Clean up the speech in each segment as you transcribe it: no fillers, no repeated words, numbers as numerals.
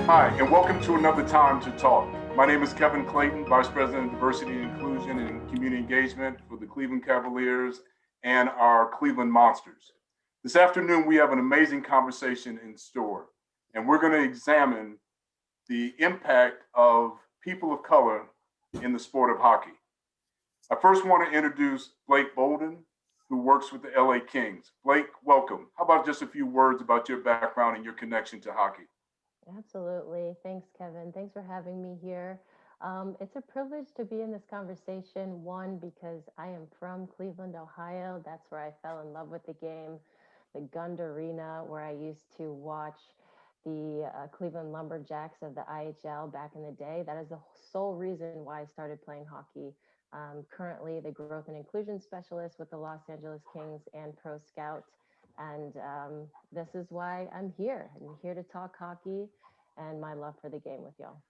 Hi, and welcome to another Time to Talk. My name is Kevin Clayton, Vice President of Diversity and Inclusion and Community Engagement for the Cleveland Cavaliers and our Cleveland Monsters. This afternoon, we have an amazing conversation in store, and we're going to examine the impact of people of color in the sport of hockey. I first want to introduce Blake Bolden, who works with the LA Kings. Blake, welcome. How about just a few words about your background and your connection to hockey? Absolutely. Thanks, Kevin. Thanks for having me here. It's a privilege to be in this conversation. One, because I am from Cleveland, Ohio. That's where I fell in love with the game, the Gund Arena, where I used to watch the Cleveland Lumberjacks of the IHL back in the day. That is the sole reason why I started playing hockey. Currently, the growth and inclusion specialist with the Los Angeles Kings and Pro Scout. And this is why I'm here. I'm here to talk hockey and my love for the game with y'all.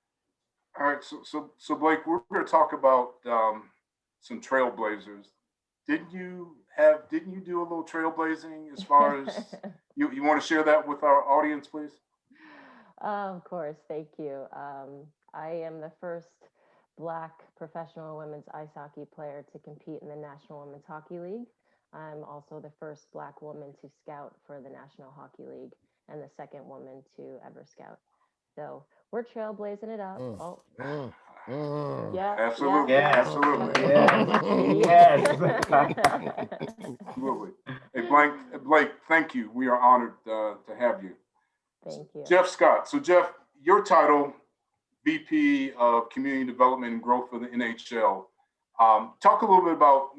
All right, so Blake, we're going to talk about some trailblazers. Didn't you do a little trailblazing as far as you want to share that with our audience, please? Of course, thank you. I am the first Black professional women's ice hockey player to compete in the National Women's Hockey League. I'm also the first Black woman to scout for the National Hockey League and the second woman to ever scout. So we're trailblazing it up. Oh, yeah, Absolutely, yeah, absolutely, absolutely. Hey, Blake, thank you. We are honored to have you. Thank you. Jeff Scott. So, Jeff, your title, VP of Community Development and Growth for the NHL. Talk a little bit about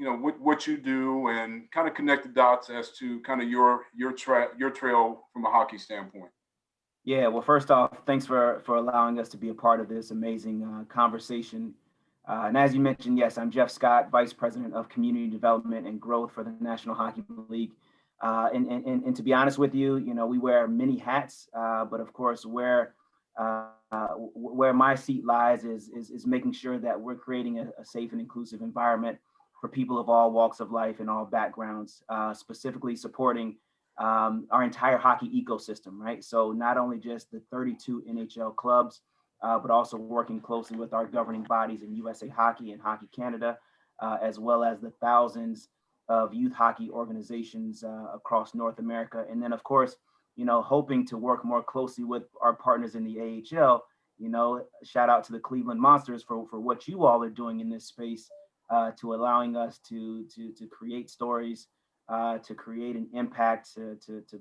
what you do and kind of connect the dots as to kind of your trail from a hockey standpoint. Yeah, well, first off, thanks for allowing us to be a part of this amazing conversation. And as you mentioned, yes, I'm Jeff Scott, Vice President of Community Development and Growth for the National Hockey League. And to be honest with you, we wear many hats, but of course, where my seat lies is making sure that we're creating a safe and inclusive environment for people of all walks of life and all backgrounds, specifically supporting our entire hockey ecosystem, right? So not only just the 32 NHL clubs, but also working closely with our governing bodies in USA Hockey and Hockey Canada, as well as the thousands of youth hockey organizations across North America. And then, of course, hoping to work more closely with our partners in the AHL. Shout out to the Cleveland Monsters for what you all are doing in this space, to allowing us to create stories, to create an impact, to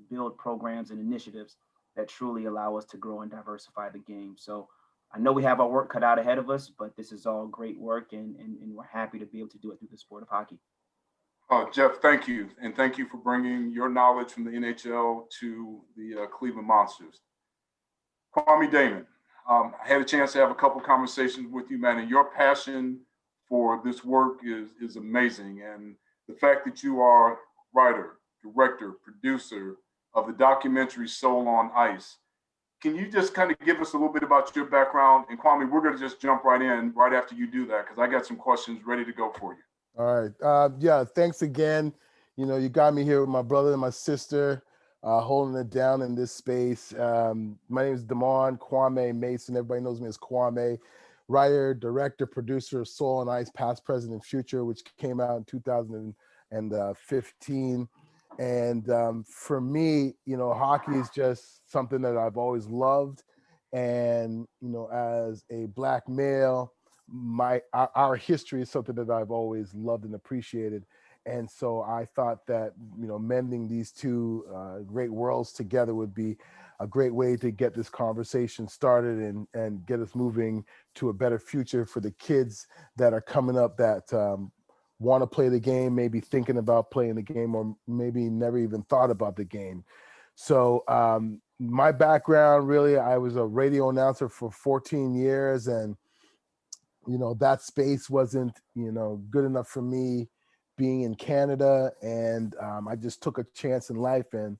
build programs and initiatives that truly allow us to grow and diversify the game. So I know we have our work cut out ahead of us, but this is all great work, and we're happy to be able to do it through the sport of hockey. Jeff, thank you. And thank you for bringing your knowledge from the NHL to the Cleveland Monsters. Kwame Damon, I had a chance to have a couple conversations with you, man, and your passion for this work is amazing. And the fact that you are writer, director, producer of the documentary Soul on Ice. Can you just kind of give us a little bit about your background? And Kwame, we're going to just jump right in right after you do that, because I got some questions ready to go for you. All right. Yeah, thanks again. You got me here with my brother and my sister, holding it down in this space. My name is Damon Kwame Mason. Everybody knows me as Kwame. Writer, director, producer of Soul on Ice, Past, Present, and Future, which came out in 2015. And for me, hockey is just something that I've always loved. And, as a Black male, our history is something that I've always loved and appreciated. And so I thought that, mending these two great worlds together would be a great way to get this conversation started and get us moving to a better future for the kids that are coming up that want to play the game, maybe thinking about playing the game, or maybe never even thought about the game. So my background, really, I was a radio announcer for 14 years, and that space wasn't good enough for me being in Canada, and I just took a chance in life and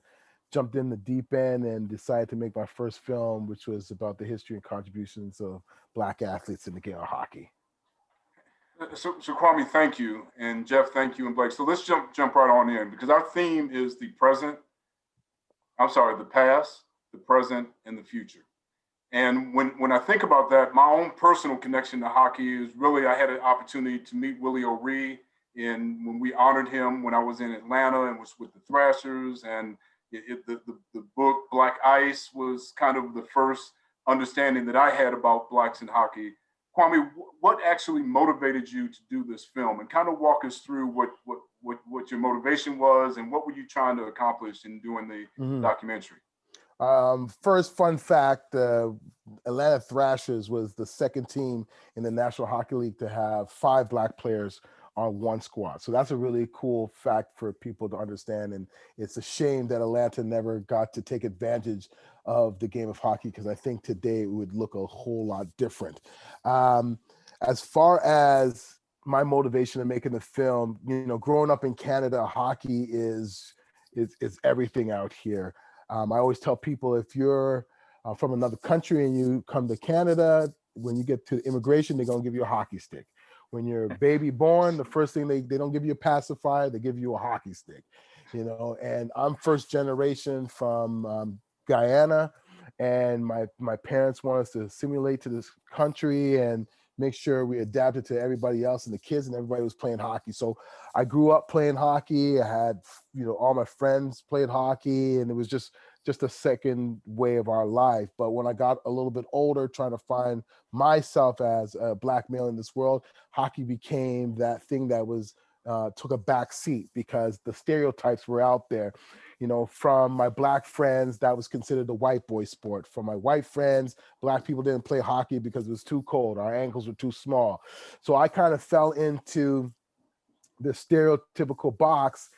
jumped in the deep end and decided to make my first film, which was about the history and contributions of Black athletes in the game of hockey. So Kwame, thank you, and Jeff, thank you, and Blake. So let's jump right on in, because our theme is the past, the present, and the future. And when I think about that, my own personal connection to hockey is really, I had an opportunity to meet Willy O'Reilly when we honored him when I was in Atlanta and was with the Thrashers. And the book Black Ice was kind of the first understanding that I had about Blacks in hockey. Kwame, what actually motivated you to do this film, and kind of walk us through what your motivation was and what were you trying to accomplish in doing the documentary? First fun fact, Atlanta Thrashers was the second team in the National Hockey League to have 5 Black players on one squad. So that's a really cool fact for people to understand. And it's a shame that Atlanta never got to take advantage of the game of hockey, because I think today it would look a whole lot different. As far as my motivation in making the film, growing up in Canada, hockey is everything out here. I always tell people, if you're from another country and you come to Canada, when you get to immigration, they're going to give you a hockey stick. When you're a baby born, the first thing they don't give you a pacifier, they give you a hockey stick, and I'm first generation from Guyana, and my parents want us to assimilate to this country and make sure we adapted to everybody else, and the kids and everybody was playing hockey. So I grew up playing hockey. I had, all my friends played hockey, and it was just a second way of our life. But when I got a little bit older, trying to find myself as a Black male in this world, hockey became that thing that was took a back seat, because the stereotypes were out there. From my Black friends, that was considered a white boy sport. For my white friends, Black people didn't play hockey because it was too cold. Our ankles were too small. So I kind of fell into the stereotypical box,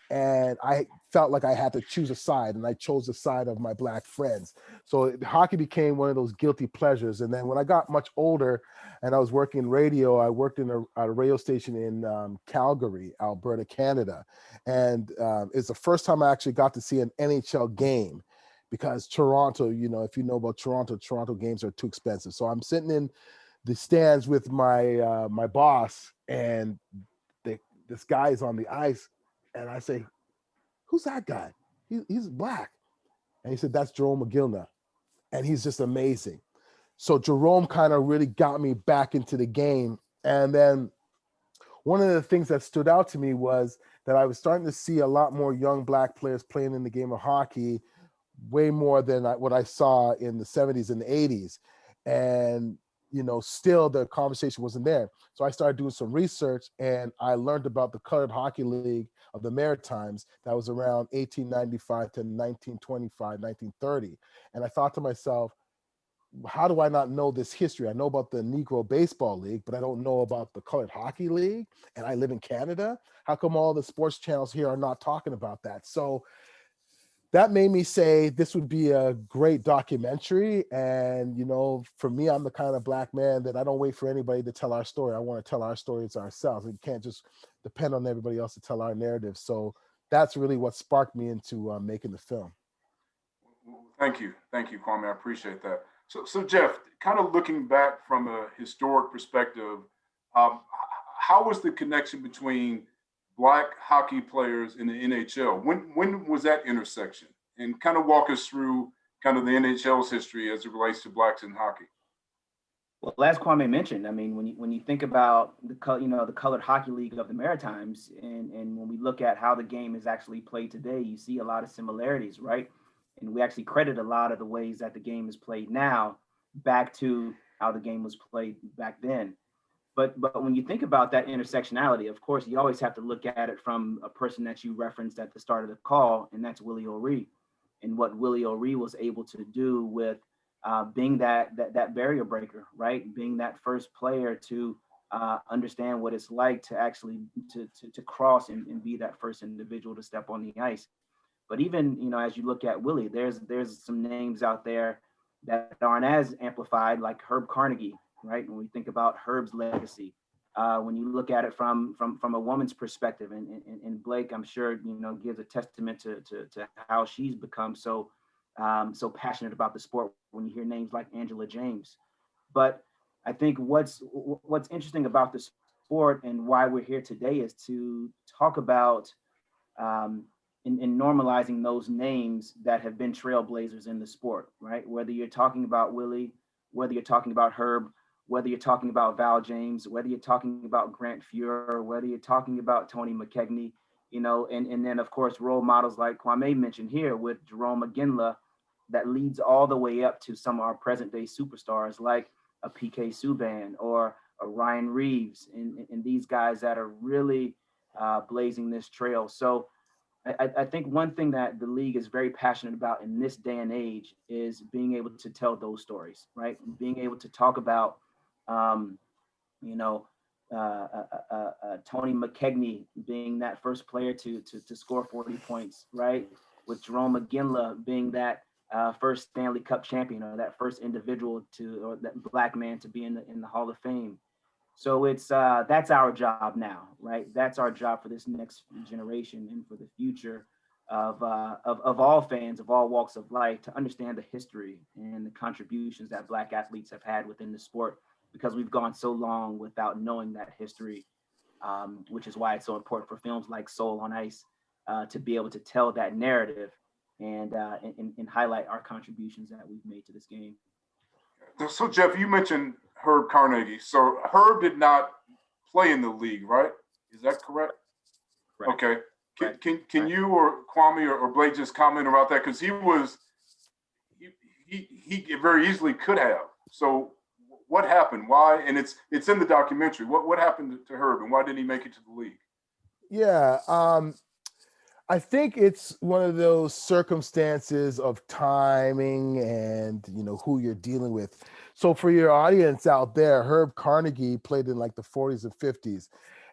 and I felt like I had to choose a side, and I chose the side of my Black friends. So hockey became one of those guilty pleasures. And then when I got much older and I was working in radio, I worked at a radio station in Calgary, Alberta, Canada. And it's the first time I actually got to see an NHL game, because Toronto, if you know about Toronto games are too expensive. So I'm sitting in the stands with my boss, and this guy is on the ice, and I say, "Who's that guy? He's Black." And he said, "That's Jerome McGillna." And he's just amazing. So Jerome kind of really got me back into the game. And then one of the things that stood out to me was that I was starting to see a lot more young Black players playing in the game of hockey, way more than what I saw in the 70s and the 80s. And still the conversation wasn't there. So I started doing some research, and I learned about the Colored Hockey League of the Maritimes that was around 1895 to 1925, 1930. And I thought to myself, how do I not know this history? I know about the Negro Baseball League, but I don't know about the Colored Hockey League, and I live in Canada. How come all the sports channels here are not talking about that? So that made me say this would be a great documentary. And, for me, I'm the kind of Black man that I don't wait for anybody to tell our story. I want to tell our stories ourselves. We can't just depend on everybody else to tell our narrative. So that's really what sparked me into making the film. Thank you, Kwame. I appreciate that. So Jeff, kind of looking back from a historic perspective, how was the connection between Black hockey players in the NHL? When was that intersection? And kind of walk us through kind of the NHL's history as it relates to Blacks in hockey. Well, as Kwame mentioned, I mean, when you think about the Colored Hockey League of the Maritimes, and when we look at how the game is actually played today, you see a lot of similarities, right? And we actually credit a lot of the ways that the game is played now back to how the game was played back then. But when you think about that intersectionality, of course, you always have to look at it from a person that you referenced at the start of the call, and that's Willy O'Reilly, and what Willy O'Reilly was able to do with being that barrier breaker, right? Being that first player to understand what it's like to actually to cross and be that first individual to step on the ice. But even, as you look at Willy, there's some names out there that aren't as amplified, like Herb Carnegie, right? When we think about Herb's legacy, when you look at it from a woman's perspective, and Blake, I'm sure, gives a testament to how she's become so passionate about the sport when you hear names like Angela James. But I think what's interesting about the sport and why we're here today is to talk about in normalizing those names that have been trailblazers in the sport, right? Whether you're talking about Willie, whether you're talking about Herb, whether you're talking about Val James, whether you're talking about Grant Fuhr, whether you're talking about Tony McKegney, you know, and then of course, role models like Kwame mentioned here with Jerome McGinley, that leads all the way up to some of our present day superstars like a PK Subban or a Ryan Reeves and these guys that are really blazing this trail. So I think one thing that the league is very passionate about in this day and age is being able to tell those stories, right? Being able to talk about, you know, Tony McKegney being that first player to score 40 points, right? With Jerome McGinley being that first Stanley Cup champion, or that first individual or that Black man to be in the Hall of Fame. So it's that's our job now, right? That's our job for this next generation and for the future of all fans of all walks of life, to understand the history and the contributions that Black athletes have had within the sport, because we've gone so long without knowing that history, which is why it's so important for films like Soul on Ice to be able to tell that narrative and highlight our contributions that we've made to this game. So Jeff, you mentioned Herb Carnegie. So Herb did not play in the league, right? Is that correct? Right. Okay. Right. Can you or Kwame or Blake just comment about that? Because he very easily could have. So what happened? Why? And it's in the documentary. What happened to Herb, and why didn't he make it to the league? Yeah, I think it's one of those circumstances of timing and, you know, who you're dealing with. So for your audience out there, Herb Carnegie played in like the 40s and 50s,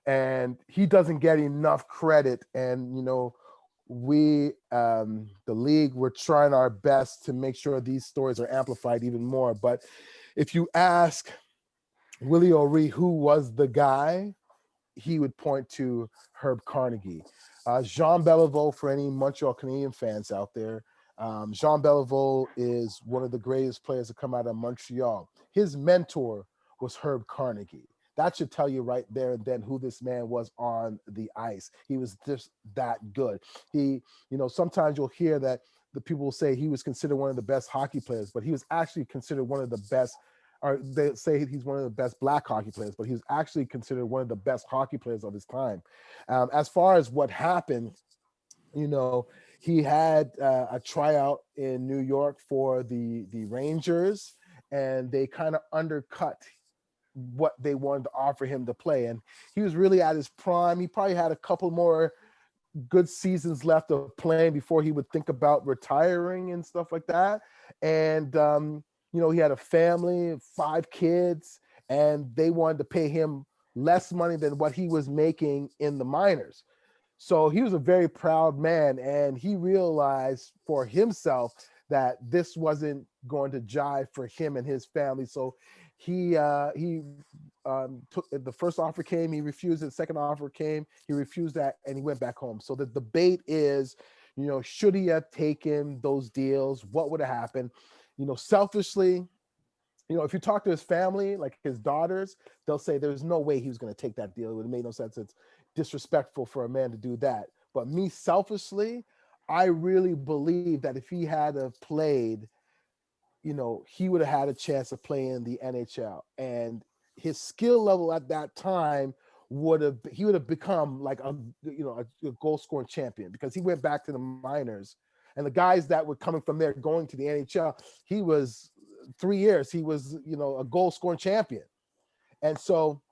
and he doesn't get enough credit. And, you know, we, the league, we're trying our best to make sure these stories are amplified even more. But if you ask Willy O'Reilly who was the guy, he would point to Herb Carnegie. Jean Beliveau, for any Montreal Canadian fans out there, Jean Beliveau is one of the greatest players to come out of Montreal. His mentor was Herb Carnegie. That should tell you right there and then who this man was on the ice. He was just that good. He, you know, sometimes you'll hear that the people will say he was considered one of the best hockey players, but he was actually considered one of the best, or they say he's one of the best Black hockey players, but he was actually considered one of the best hockey players of his time. As far as what happened, you know, he had a tryout in New York for the Rangers, and they kind of undercut what they wanted to offer him to play. And he was really at his prime. He probably had a couple more good seasons left of playing before he would think about retiring and stuff like that. And, you know, he had a family, 5 kids, and they wanted to pay him less money than what he was making in the minors. So he was a very proud man, and he realized for himself that this wasn't going to jive for him and his family. So he took the first offer came, he refused it. The second offer came, he refused that, and he went back home. So the debate is, you know, should he have taken those deals? What would have happened? You know, selfishly, you know, if you talk to his family, like his daughters, they'll say there's no way he was going to take that deal. It would have made no sense. It's disrespectful for a man to do that. But me, selfishly, I really believe that if he had played, you know, he would have had a chance of playing in the NHL. And his skill level at that time he would have become like a goal scoring champion, because he went back to the minors. And the guys that were coming from there going to the NHL, he was 3 years, he was, you know, a goal scoring champion. And so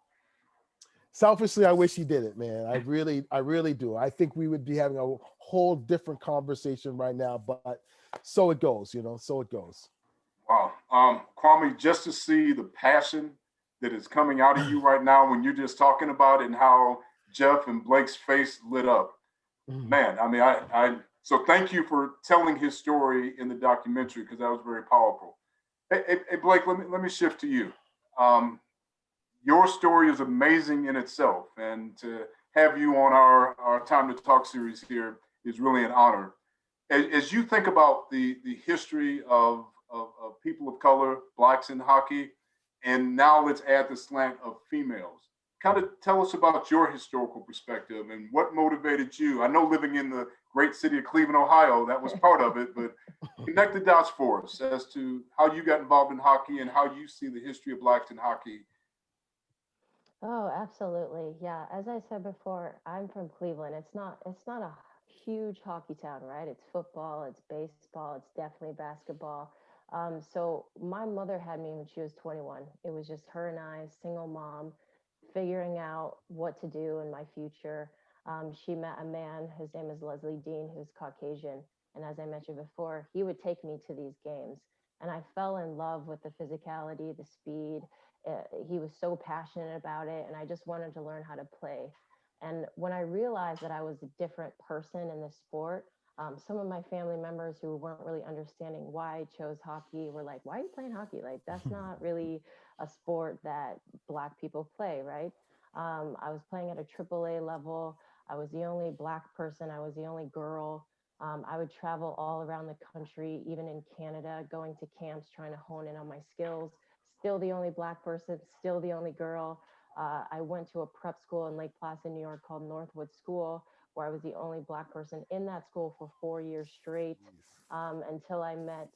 selfishly, I wish he did it, man. I really do. I think we would be having a whole different conversation right now, but so it goes, you know, so it goes. Wow. Kwame, just to see the passion that is coming out of you right now when you're just talking about it, and how Jeff and Blake's face lit up. Man, I mean, so thank you for telling his story in the documentary, because that was very powerful. Hey, Blake, let me shift to you. Your story is amazing in itself, and to have you on our Time to Talk series here is really an honor. As you think about the history of people of color, Blacks in hockey, and now let's add the slant of females, kind of tell us about your historical perspective and what motivated you. I know living in the great city of Cleveland, Ohio. That was part of it, but connect the dots for us as to how you got involved in hockey and how you see the history of Blacks in hockey. Oh, absolutely. Yeah. As I said before, I'm from Cleveland. It's not a huge hockey town, right? It's football, it's baseball, it's definitely basketball. So my mother had me when she was 21. It was just her and I, single mom, figuring out what to do in my future. She met a man, his name is Leslie Dean, who's Caucasian. And as I mentioned before, he would take me to these games. And I fell in love with the physicality, the speed. He was so passionate about it. And I just wanted to learn how to play. And when I realized that I was a different person in the sport, some of my family members who weren't really understanding why I chose hockey were like, why are you playing hockey? Like, that's not really a sport that Black people play, right? I was playing at a AAA level. I was the only Black person. I was the only girl. I would travel all around the country, even in Canada, going to camps, trying to hone in on my skills. Still the only Black person, still the only girl. I went to a prep school in Lake Placid, New York called Northwood School, where I was the only Black person in that school for 4 years straight, until I met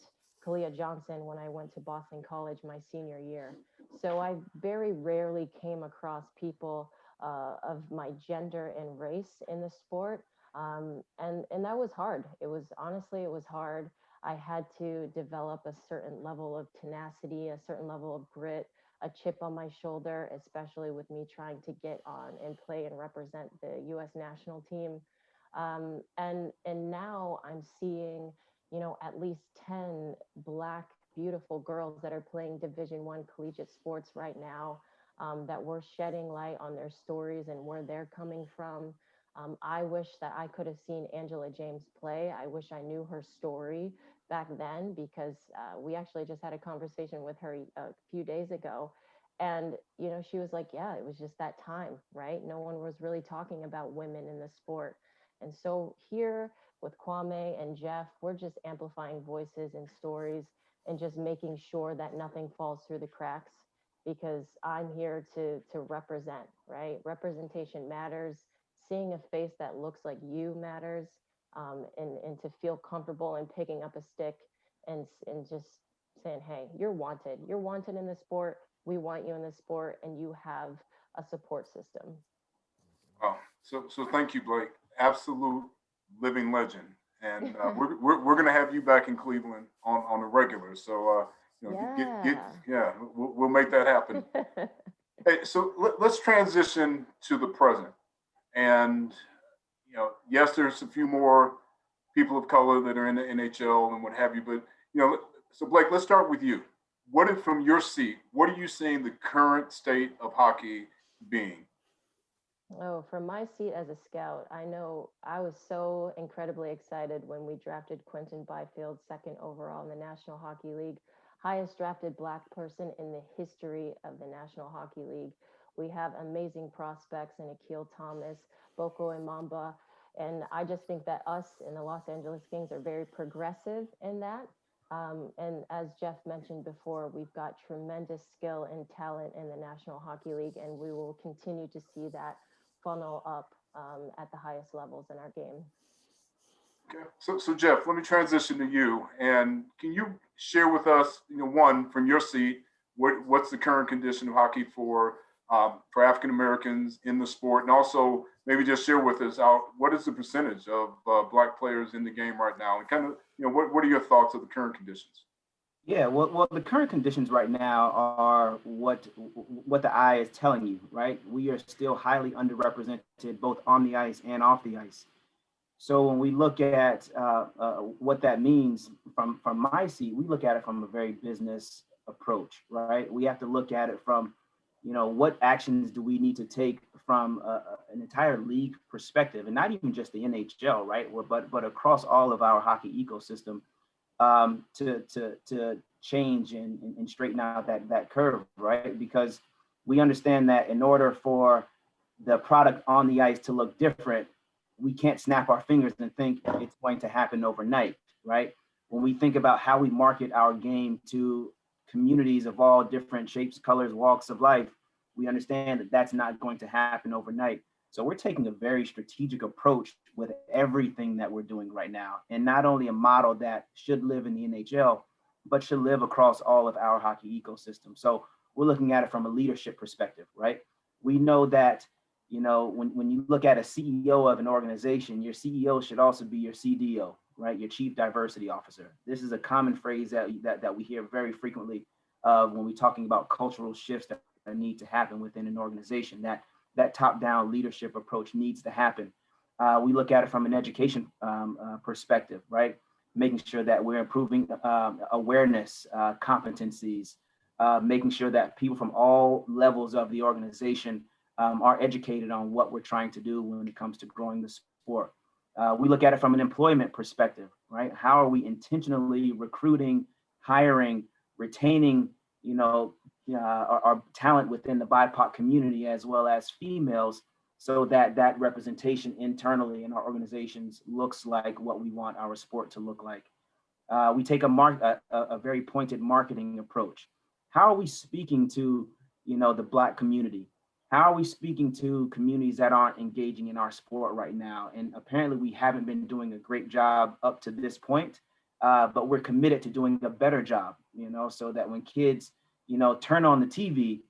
Kalia Johnson when I went to Boston College my senior year. So I very rarely came across people of my gender and race in the sport. And that was hard. It was hard. I had to develop a certain level of tenacity, a certain level of grit, a chip on my shoulder, especially with me trying to get on and play and represent the U.S. national team. And now I'm seeing, at least 10 Black beautiful girls that are playing Division I collegiate sports right now, that we're shedding light on their stories and where they're coming from. I wish that I could have seen Angela James play. I wish I knew her story back then, because we actually just had a conversation with her a few days ago. And, she was like, yeah, it was just that time, right? No one was really talking about women in the sport. And so here with Kwame and Jeff, we're just amplifying voices and stories and just making sure that nothing falls through the cracks, because I'm here to represent, right? Representation matters. Seeing a face that looks like you matters, and to feel comfortable in picking up a stick and just saying, hey, you're wanted. You're wanted in the sport. We want you in the sport, and you have a support system. Oh, so thank you, Blake. Absolute living legend. And we're going to have you back in Cleveland on the regular. So, Yeah. we'll make that happen. Hey, so let's transition to the present. And, yes, there's a few more people of color that are in the NHL and what have you. But, so Blake, let's start with you. From your seat, what are you seeing the current state of hockey being? Oh, from my seat as a scout, I know I was so incredibly excited when we drafted Quentin Byfield second overall in the National Hockey League, highest drafted Black person in the history of the National Hockey League. We have amazing prospects in Akil Thomas, Boko and Mamba. And I just think that us in the Los Angeles Kings are very progressive in that. And as Jeff mentioned before, we've got tremendous skill and talent in the National Hockey League, and we will continue to see that funnel up at the highest levels in our game. Okay. So Jeff, let me transition to you. And can you share with us, one from your seat, what's the current condition of hockey for African Americans in the sport, and also maybe just share with us what is the percentage of Black players in the game right now, and kind of what are your thoughts of the current conditions? Yeah, well, the current conditions right now are what the eye is telling you, right? We are still highly underrepresented both on the ice and off the ice. So when we look at what that means from my seat, we look at it from a very business approach, right? We have to look at it from, what actions do we need to take from an entire league perspective, and not even just the NHL, right? But across all of our hockey ecosystem, to change and straighten out that curve, right? Because we understand that in order for the product on the ice to look different, we can't snap our fingers and think it's going to happen overnight, right? When we think about how we market our game to communities of all different shapes, colors, walks of life, we understand that that's not going to happen overnight. So we're taking a very strategic approach with everything that we're doing right now. And not only a model that should live in the NHL, but should live across all of our hockey ecosystem. So we're looking at it from a leadership perspective, right? We know that, you know, when you look at a CEO of an organization, your CEO should also be your CDO, right? Your Chief Diversity Officer. This is a common phrase that we hear very frequently when we're talking about cultural shifts that need to happen within an organization, that top-down leadership approach needs to happen. We look at it from an education perspective, right? Making sure that we're improving awareness, competencies, making sure that people from all levels of the organization are educated on what we're trying to do when it comes to growing the sport. We look at it from an employment perspective, right? How are we intentionally recruiting, hiring, retaining, you know, our talent within the BIPOC community, as well as females, so that that representation internally in our organizations looks like what we want our sport to look like. We take a very pointed marketing approach. How are we speaking to, you know, the Black community? How are we speaking to communities that aren't engaging in our sport right now? And apparently we haven't been doing a great job up to this point, but we're committed to doing a better job, you know, so that when kids, you know, turn on the TV,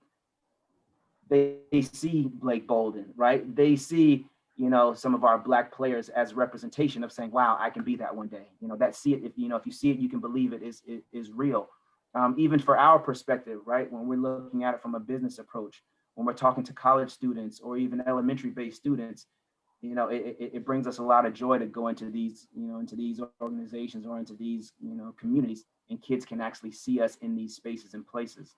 they see Blake Bolden, right? They see, you know, some of our Black players as representation of saying, wow, I can be that one day. You know, that see it, if you see it, you can believe it is real. Even for our perspective, right? When we're looking at it from a business approach, when we're talking to college students or even elementary-based students, you know, it brings us a lot of joy to go into these, you know, into these organizations or into these, you know, communities, and kids can actually see us in these spaces and places.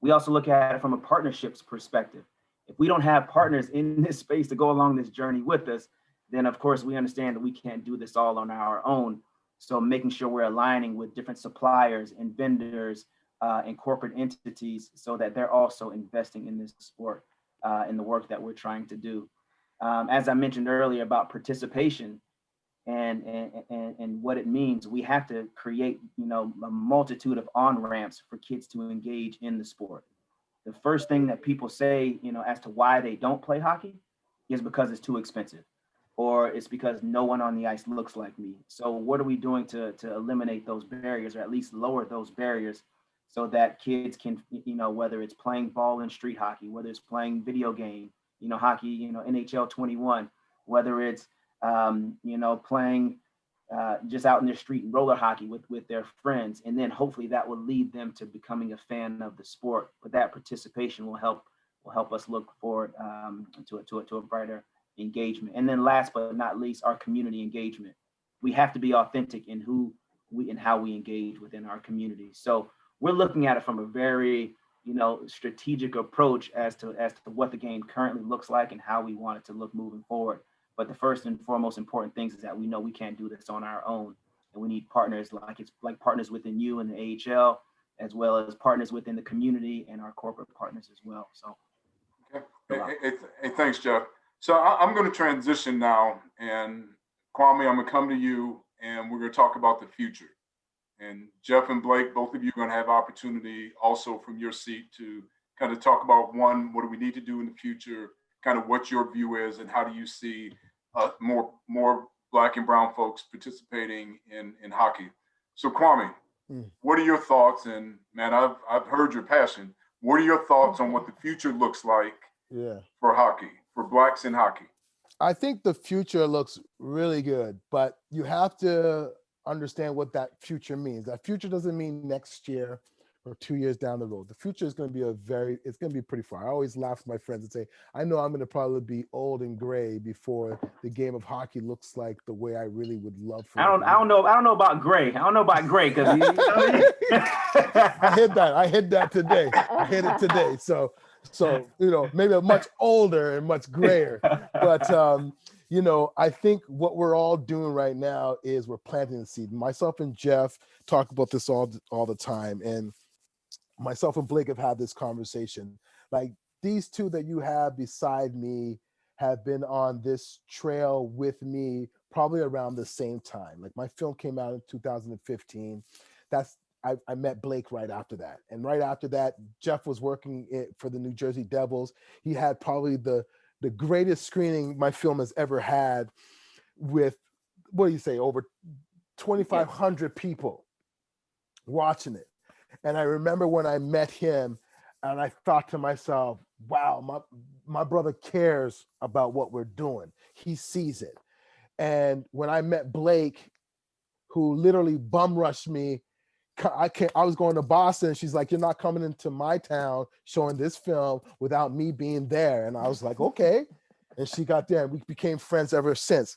We also look at it from a partnerships perspective. If we don't have partners in this space to go along this journey with us, then of course we understand that we can't do this all on our own. So making sure we're aligning with different suppliers and vendors and corporate entities so that they're also investing in this sport in the work that we're trying to do. As I mentioned earlier about participation and what it means, we have to create, you know, a multitude of on-ramps for kids to engage in the sport. The first thing that people say, you know, as to why they don't play hockey is because it's too expensive, or it's because no one on the ice looks like me. So what are we doing to eliminate those barriers, or at least lower those barriers, so that kids can, you know, whether it's playing ball in street hockey, whether it's playing video game, you know, hockey, you know, NHL 21, whether it's, you know, playing just out in the street roller hockey with their friends. And then hopefully that will lead them to becoming a fan of the sport. But that participation will help us look forward to a brighter engagement. And then last but not least, our community engagement. We have to be authentic in who we and how we engage within our community. So we're looking at it from a very, you know, strategic approach as to what the game currently looks like and how we want it to look moving forward. But the first and foremost important things is that we know we can't do this on our own, and we need partners like partners within you and the AHL, as well as partners within the community and our corporate partners as well. So, okay. Hey, thanks, Jeff. So I'm going to transition now, and Kwame, I'm going to come to you, and we're going to talk about the future. And Jeff and Blake, both of you are going to have opportunity also from your seat to kind of talk about, one, what do we need to do in the future, kind of what your view is, and how do you see more Black and brown folks participating in hockey. So Kwame, what are your thoughts? And man, I've heard your passion. What are your thoughts on what the future looks like for hockey, for Blacks in hockey? I think the future looks really good, but you have to understand what that future means. That future doesn't mean next year or 2 years down the road. The future is going to be it's going to be pretty far. I always laugh with my friends and say, I know I'm going to probably be old and gray before the game of hockey looks like the way I really would love for it. I don't know about gray. I don't know about gray because I hit that today. I hit it today. So you know, maybe much older and much grayer. But you know, I think what we're all doing right now is we're planting the seed. Myself and Jeff talk about this all the time, and myself and Blake have had this conversation. Like, these two that you have beside me have been on this trail with me probably around the same time. Like, my film came out in 2015. I met Blake right after that. And right after that, Jeff was working for the New Jersey Devils. He had probably the the greatest screening my film has ever had with, what do you say, over 2,500 people watching it. And I remember when I met him and I thought to myself, wow, my brother cares about what we're doing. He sees it. And when I met Blake, who literally bum rushed me, I was going to Boston. She's like, you're not coming into my town showing this film without me being there. And I was like, okay. And she got there and we became friends ever since.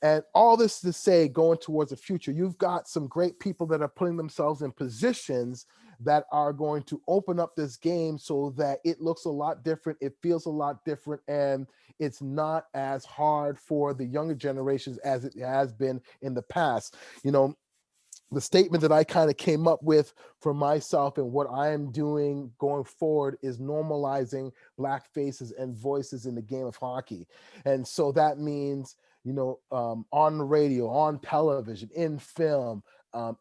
And all this to say, going towards the future, you've got some great people that are putting themselves in positions that are going to open up this game so that it looks a lot different, it feels a lot different, and it's not as hard for the younger generations as it has been in the past. You know, the statement that I kind of came up with for myself and what I am doing going forward is normalizing Black faces and voices in the game of hockey. And so that means, you know, on the radio, on television, in film,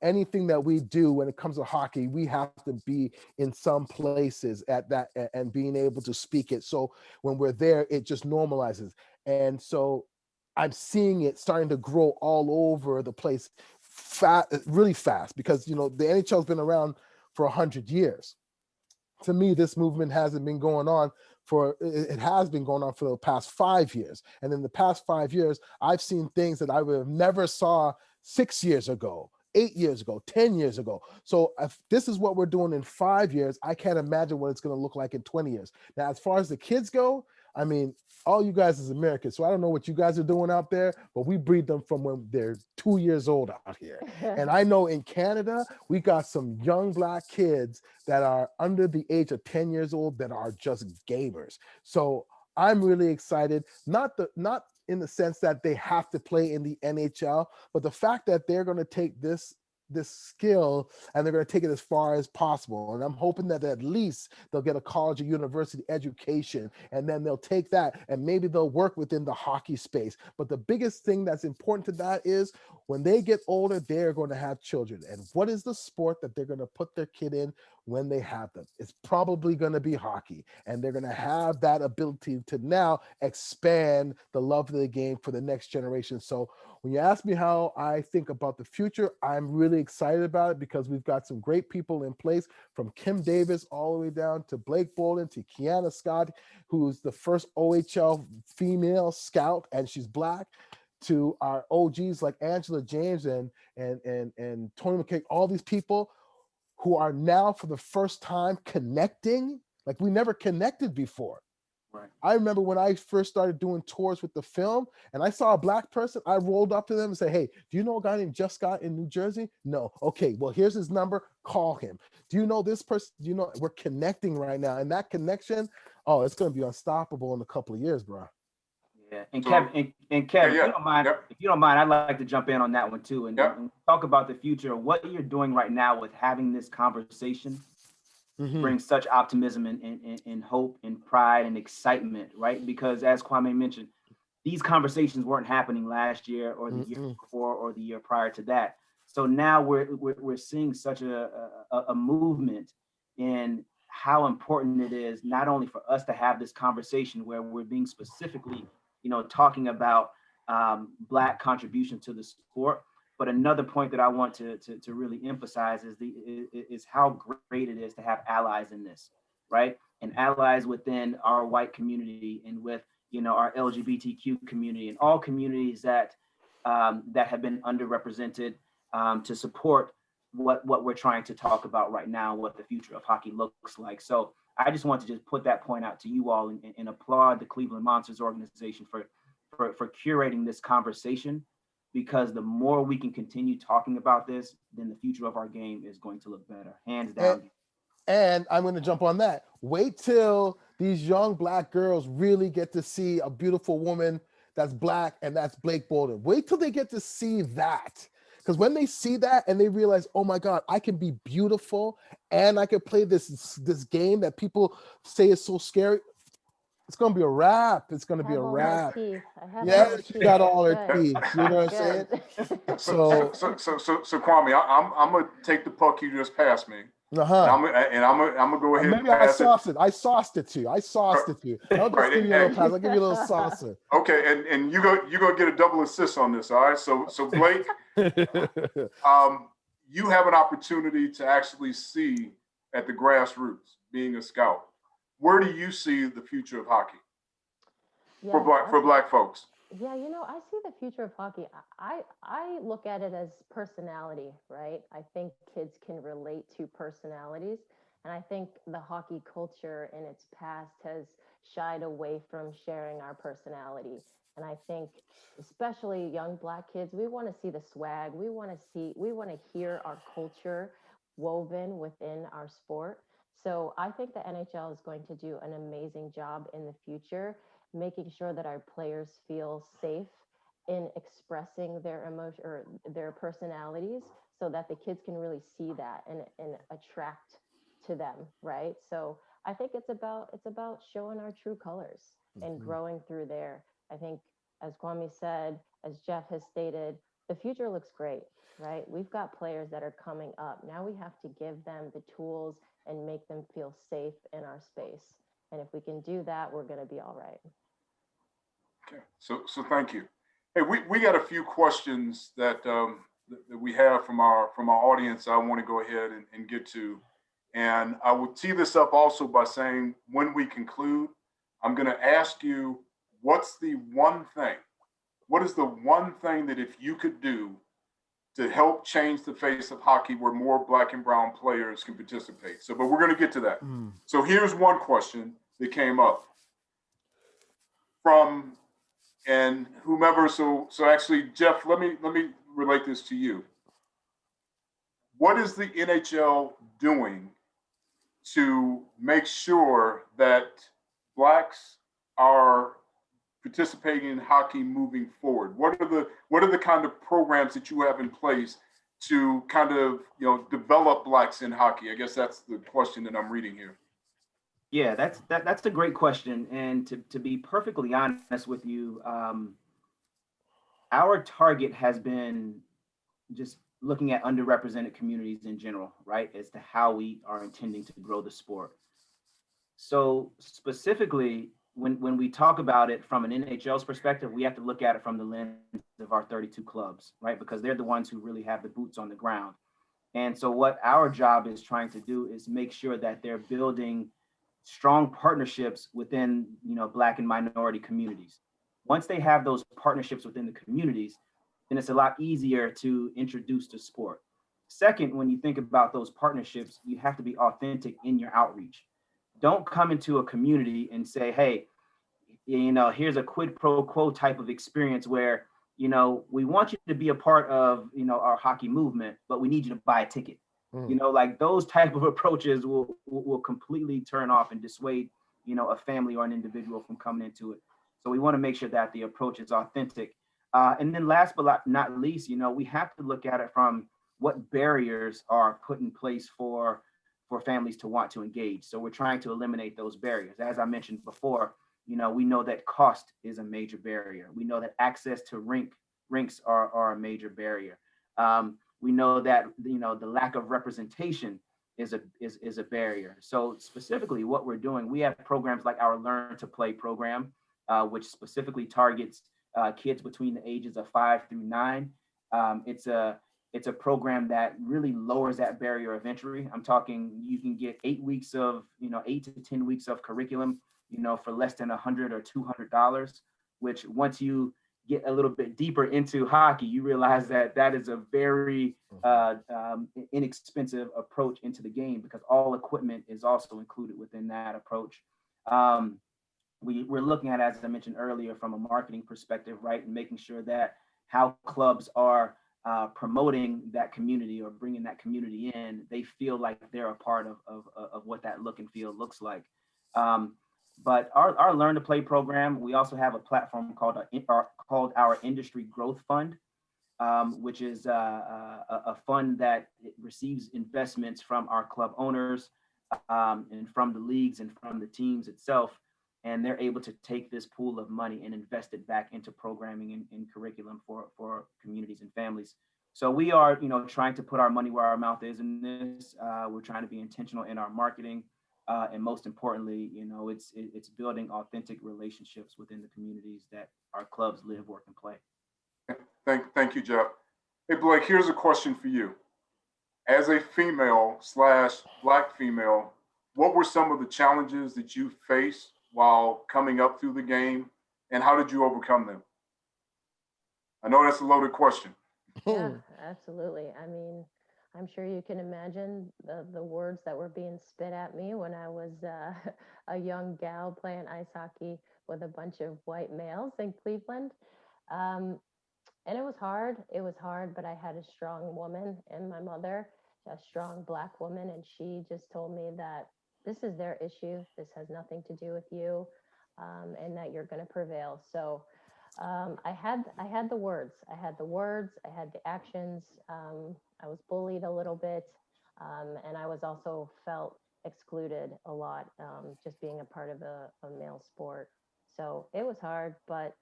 anything that we do when it comes to hockey, we have to be in some places at that and being able to speak it. So when we're there, it just normalizes. And so I'm seeing it starting to grow all over the place really fast, because, you know, the NHL has been around for 100 years. To me, this movement hasn't been going on it has been going on for the past 5 years. And in the past 5 years, I've seen things that I would have never saw 6 years ago, 8 years ago, 10 years ago. So if this is what we're doing in 5 years, I can't imagine what it's going to look like in 20 years. Now, as far as the kids go, I mean, all you guys is Americans, so I don't know what you guys are doing out there, but we breed them from when they're 2 years old out here. And I know in Canada, we got some young Black kids that are under the age of 10 years old that are just gamers. So I'm really excited, not in the sense that they have to play in the NHL, but the fact that they're going to take this skill and they're going to take it as far as possible. And I'm hoping that at least they'll get a college or university education, and then they'll take that and maybe they'll work within the hockey space. But the biggest thing that's important to that is when they get older, they're going to have children. And what is the sport that they're going to put their kid in when they have them? It's probably going to be hockey. And they're going to have that ability to now expand the love of the game for the next generation. So when you ask me how I think about the future, I'm really excited about it because we've got some great people in place, from Kim Davis all the way down to Blake Bolden to Kiana Scott, who's the first OHL female scout and she's Black, to our OGs like Angela James and Tony McKay, all these people who are now for the first time connecting like we never connected before. Right. I remember when I first started doing tours with the film and I saw a Black person, I rolled up to them and said, hey, do you know a guy named Jeff Scott in New Jersey? No. Okay, well, here's his number. Call him. Do you know this person? Do you know? We're connecting right now. And that connection, oh, it's going to be unstoppable in a couple of years, bro. Yeah, and Kevin, Kevin, yeah, if you don't mind, I'd like to jump in on that one too and talk about the future, what you're doing right now with having this conversation. Brings such optimism and hope and pride and excitement, right? Because as Kwame mentioned, these conversations weren't happening last year or the year before or the year prior to that. So now we're seeing such a movement in how important it is not only for us to have this conversation where we're being specifically, you know, talking about Black contribution to the sport. But another point that I want to really emphasize is how great it is to have allies in this, right? And allies within our white community and with, you know, our LGBTQ community and all communities that have been underrepresented to support what we're trying to talk about right now, what the future of hockey looks like. So I just want to just put that point out to you all and applaud the Cleveland Monsters organization for curating this conversation. Because the more we can continue talking about this, then the future of our game is going to look better, hands down. And I'm going to jump on that. Wait till these young Black girls really get to see a beautiful woman that's Black, and that's Blake Bolden. Wait till they get to see that. Because when they see that and they realize, oh my God, I can be beautiful and I can play this game that people say is so scary. It's going to be a wrap. It's going to be a wrap. Yeah, she got all her teeth. You know what I'm saying? So Kwame, I'm going to take the puck you just passed me. Uh-huh. I'm gonna go ahead and Maybe I pass it. sauced it. I sauced it too. I sauced it too. I'll just Right, give you a little pass. I'll give you a little saucer. Okay, and you're gonna get a double assist on this. All right. So Blake, you have an opportunity to actually see at the grassroots, being a scout. Where do you see the future of hockey Yeah, for black folks? yeah, I see the future of hockey. I look at it as personality, right? I think kids can relate to personalities. And I think the hockey culture in its past has shied away from sharing our personality. And I think especially young black kids, we want to see the swag. We want to hear our culture woven within our sport. So I think the NHL is going to do an amazing job in the future making sure that our players feel safe in expressing their emotion or their personalities so that the kids can really see that and attract to them, right? So I think it's about showing our true colors and growing through there. I think as Kwame said, as Jeff has stated, the future looks great, right? We've got players that are coming up. Now we have to give them the tools and make them feel safe in our space. And if we can do that, we're going to be all right. Okay, so thank you. Hey, we got a few questions that that we have from our audience. I want to go ahead and get to, and I will tee this up also by saying when we conclude, I'm going to ask you what is the one thing that if you could do to help change the face of hockey where more black and brown players can participate. So, but we're going to get to that. So here's one question that came up from and whomever. So actually, Jeff, let me relate this to you. What is the NHL doing to make sure that blacks are participating in hockey moving forward? What are the kind of programs that you have in place to kind of develop blacks in hockey? I guess that's the question that I'm reading here. Yeah, that's a great question. And to be perfectly honest with you, our target has been just looking at underrepresented communities in general, right, as to how we are intending to grow the sport. So specifically, when we talk about it from an NHL's perspective, we have to look at it from the lens of our 32 clubs, right, because they're the ones who really have the boots on the ground. And so what our job is trying to do is make sure that they're building strong partnerships within Black and minority communities. Once they have those partnerships within the communities, then it's a lot easier to introduce the sport. Second, when you think about those partnerships, you have to be authentic in your outreach. Don't come into a community and say, hey, here's a quid pro quo type of experience where, we want you to be a part of, our hockey movement, but we need you to buy a ticket. Like those type of approaches will completely turn off and dissuade, a family or an individual from coming into it. So we want to make sure that the approach is authentic. And then last but not least, we have to look at it from what barriers are put in place for families to want to engage. So we're trying to eliminate those barriers. As I mentioned before, we know that cost is a major barrier. We know that access to rinks are a major barrier. We know that the lack of representation is a barrier. So specifically, what we're doing, we have programs like our Learn to Play program, which specifically targets kids between the ages of 5 through 9. It's a program that really lowers that barrier of entry. I'm talking you can get 8 weeks of 8 to 10 weeks of curriculum, for less than $100 or $200, which once you get a little bit deeper into hockey, you realize that is a very inexpensive approach into the game because all equipment is also included within that approach. We're looking at, as I mentioned earlier, from a marketing perspective, right, and making sure that how clubs are promoting that community or bringing that community in, they feel like they're a part of what that look and feel looks like. But our Learn to Play program, we also have a platform called our Industry Growth Fund, which is a fund that receives investments from our club owners and from the leagues and from the teams itself. And they're able to take this pool of money and invest it back into programming and curriculum for communities and families. So we are, trying to put our money where our mouth is in this. We're trying to be intentional in our marketing. And most importantly, it's building authentic relationships within the communities that our clubs live, work, and play. Thank you, Jeff. Hey, Blake, here's a question for you. As a female/Black female, what were some of the challenges that you faced while coming up through the game, and how did you overcome them? I know that's a loaded question. Yeah, absolutely. I mean, I'm sure you can imagine the words that were being spit at me when I was a young gal playing ice hockey with a bunch of white males in Cleveland. And it was hard. It was hard, but I had a strong woman in my mother, a strong Black woman, and she just told me that this is their issue. This has nothing to do with you, and that you're going to prevail. So I had the words. I had the words. I had the actions. I was bullied a little bit, and I was also felt excluded a lot, just being a part of a male sport. So it was hard, but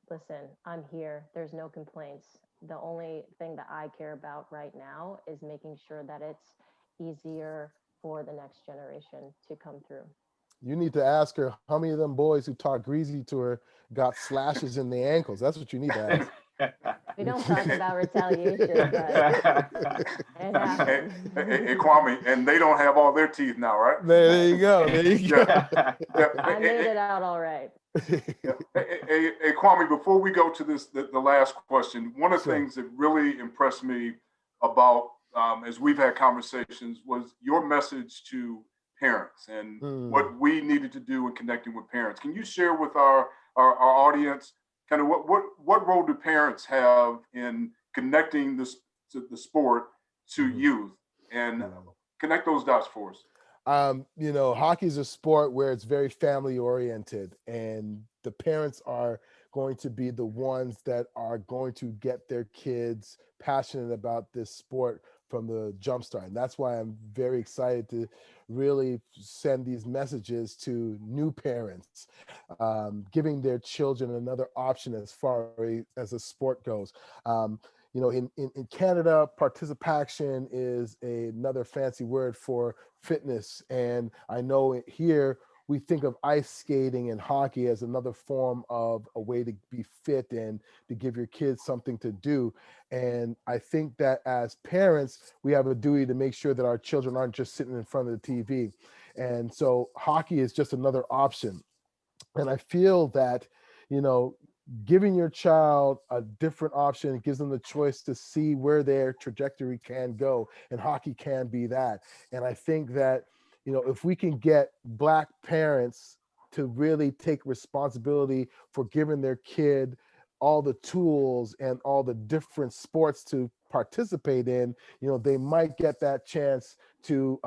listen, I'm here. There's no complaints. The only thing that I care about right now is making sure that it's easier for the next generation to come through. You need to ask her how many of them boys who talked greasy to her got slashes in the ankles. That's what you need to ask. We don't talk about retaliation, but it happens. Hey, Kwame, and they don't have all their teeth now, right? There you go. There you go. I made it out all right. Hey, Kwame, before we go to the last question, one of the things that really impressed me about, as we've had conversations, was your message to parents and what we needed to do in connecting with parents. Can you share with our audience kind of what role do parents have in connecting the sport to youth, and connect those dots for us? Hockey is a sport where it's very family oriented, and the parents are going to be the ones that are going to get their kids passionate about this sport from the jumpstart. And that's why I'm very excited to really send these messages to new parents, giving their children another option as far as the sport goes. In Canada, participation is another fancy word for fitness. And I know here we think of ice skating and hockey as another form of a way to be fit and to give your kids something to do. And I think that as parents, we have a duty to make sure that our children aren't just sitting in front of the TV. And so hockey is just another option. And I feel that, giving your child a different option, it gives them the choice to see where their trajectory can go, and hockey can be that. And I think that, if we can get Black parents to really take responsibility for giving their kid all the tools and all the different sports to participate in, they might get that chance to,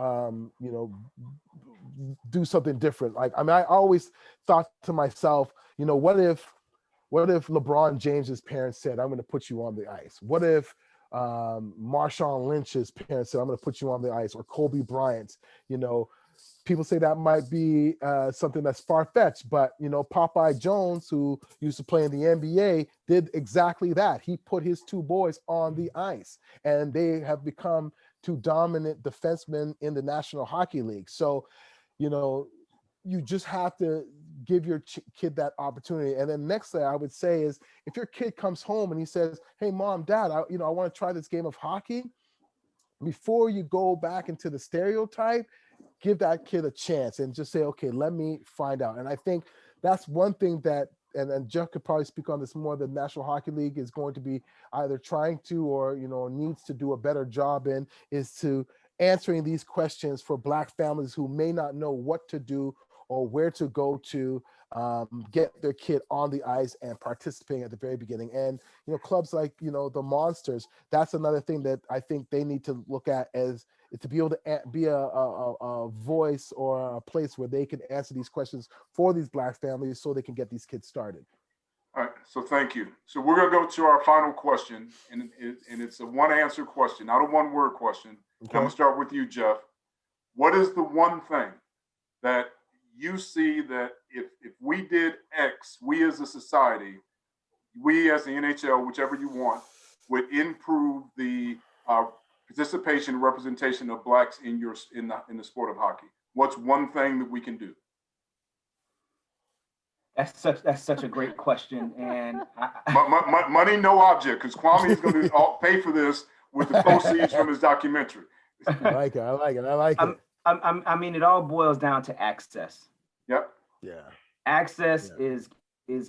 do something different. I always thought to myself, what if LeBron James's parents said, I'm going to put you on the ice? What if Marshawn Lynch's parents said, I'm going to put you on the ice? Or Kobe Bryant's? People say that might be something that's far-fetched, but Popeye Jones, who used to play in the NBA, did exactly that. He put his two boys on the ice, and they have become two dominant defensemen in the National Hockey League. So, you just have to give your kid that opportunity. And then next thing I would say is, if your kid comes home and he says, hey, Mom, Dad, I want to try this game of hockey, before you go back into the stereotype, give that kid a chance and just say, okay, let me find out. And I think that's one thing that, and Jeff could probably speak on this more, the National Hockey League is going to be either trying to, or, needs to do a better job in, is to answering these questions for Black families who may not know what to do or where to go to get their kid on the ice and participating at the very beginning. And, clubs like, the Monsters, that's another thing that I think they need to look at, as to be able to be a voice or a place where they can answer these questions for these Black families so they can get these kids started. All right, so thank you. So we're going to go to our final question, and it's a one-answer question, not a one-word question. Okay. I'm going to start with you, Jeff. What is the one thing that you see that if we did X, we as a society, we as the NHL, whichever you want, would improve the participation and representation of Blacks in the sport of hockey? What's one thing that we can do? That's such a great question, and money no object, because Kwame is going to pay for this with the proceeds from his documentary. I like it. I mean, it all boils down to access. Yep. Yeah. Access is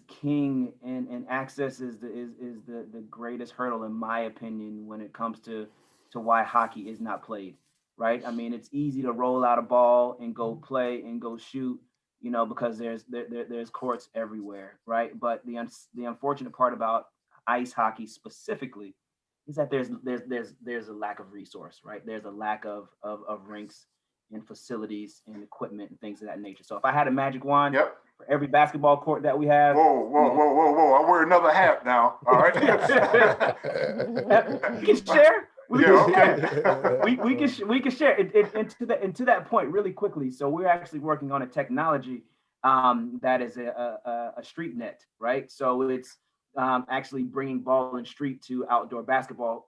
king, and access is the greatest hurdle, in my opinion, when it comes to why hockey is not played. Right. I mean, it's easy to roll out a ball and go play and go shoot, because there's courts everywhere. Right. But the unfortunate part about ice hockey specifically is that there's a lack of resource. Right. There's a lack of rinks and facilities and equipment and things of that nature. So if I had a magic wand, yep, for every basketball court that we have. Whoa. I wear another hat now. All right. We can share. We can share it. And to that point really quickly. So we're actually working on a technology that is a street net, right? So it's actually bringing ball and street to outdoor basketball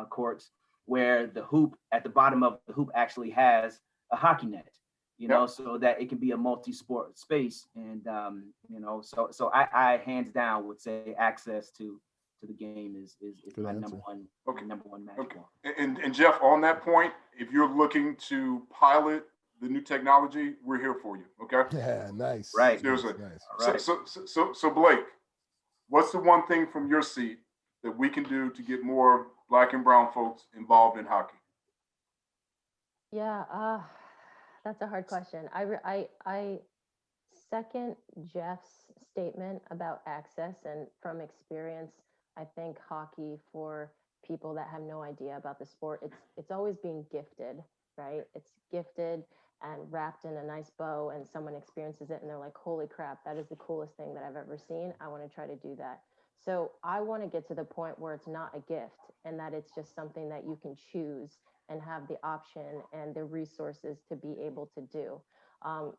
courts, where the hoop at the bottom of the hoop actually has a hockey net, yep, so that it can be a multi-sport space. And so I hands down would say access to the game is my number one match. Okay. And Jeff, on that point, if you're looking to pilot the new technology, we're here for you. Okay. Yeah, nice. Right. Seriously. Nice. So Blake, what's the one thing from your seat that we can do to get more Black and brown folks involved in hockey? Yeah, that's a hard question. I second Jeff's statement about access, and from experience, I think hockey, for people that have no idea about the sport, it's always being gifted, right? It's gifted and wrapped in a nice bow, and someone experiences it and they're like, holy crap, that is the coolest thing that I've ever seen. I want to try to do that. So I want to get to the point where it's not a gift, and that it's just something that you can choose and have the option and the resources to be able to do.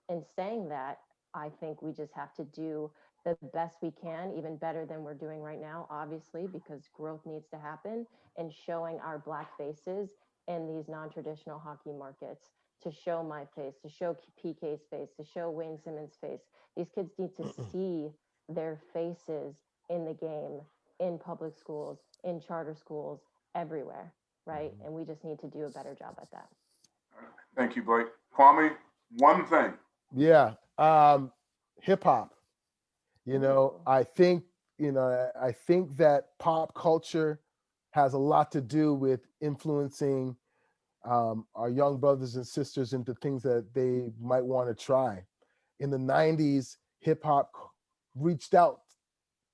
In saying that, I think we just have to do the best we can, even better than we're doing right now, obviously, because growth needs to happen, and showing our Black faces in these non-traditional hockey markets, to show my face, to show PK's face, to show Wayne Simmons' face. These kids need to see their faces in the game, in public schools, in charter schools, everywhere, right? And we just need to do a better job at that. Thank you, Blake. Kwame, one thing. Yeah. Hip hop. I think that pop culture has a lot to do with influencing our young brothers and sisters into things that they might want to try. In the 90s, hip hop reached out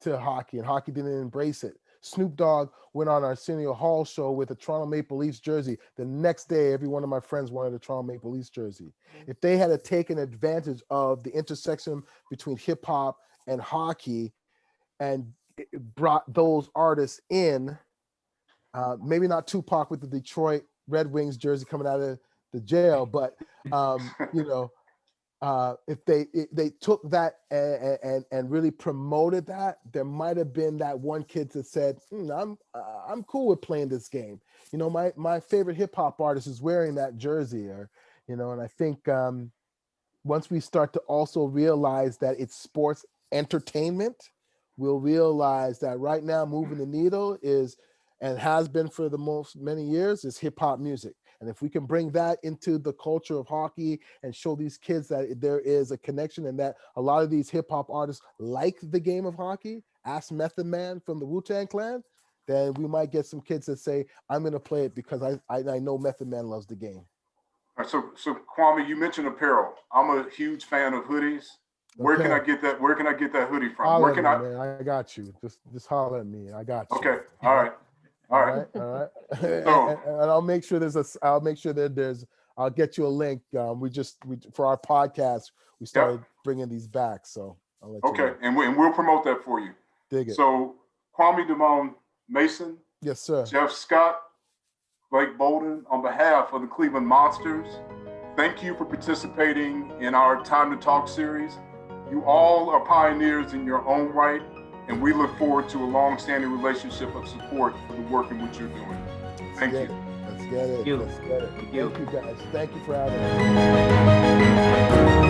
to hockey, and hockey didn't embrace it. Snoop Dogg went on Arsenio Hall show with a Toronto Maple Leafs jersey. The next day, every one of my friends wanted a Toronto Maple Leafs jersey. If they had taken advantage of the intersection between hip hop and hockey and brought those artists in, maybe not Tupac with the Detroit Red Wings jersey coming out of the jail, but if they took that and really promoted that, there might have been that one kid that said, I'm cool with playing this game. My favorite hip hop artist is wearing that jersey, and I think once we start to also realize that it's sports entertainment, we'll realize that right now moving the needle is, and has been for the many years, is hip hop music. And if we can bring that into the culture of hockey and show these kids that there is a connection, and that a lot of these hip hop artists like the game of hockey, ask Method Man from the Wu-Tang Clan, then we might get some kids that say, I'm going to play it because I know Method Man loves the game. All right, so Kwame, you mentioned apparel. I'm a huge fan of hoodies. Where can I get that? Where can I get that hoodie from? Holler Where can at me, man. I got you. Just holler at me. I got you. Okay. All right. All right. So, and I'll make sure I'll get you a link. We for our podcast, we started bringing these back. So I'll let you know. And we'll promote that for you. Dig it. So Damon Mason. Yes, sir. Jeff Scott, Blake Bolden, on behalf of the Cleveland Monsters, thank you for participating in our Time to Talk series. You all are pioneers in your own right, And we look forward to a long-standing relationship of support for the work in which you're doing. Thank you. Let's get it. Thank you. Let's get it. Thank you. Thank you, guys. Thank you for having me.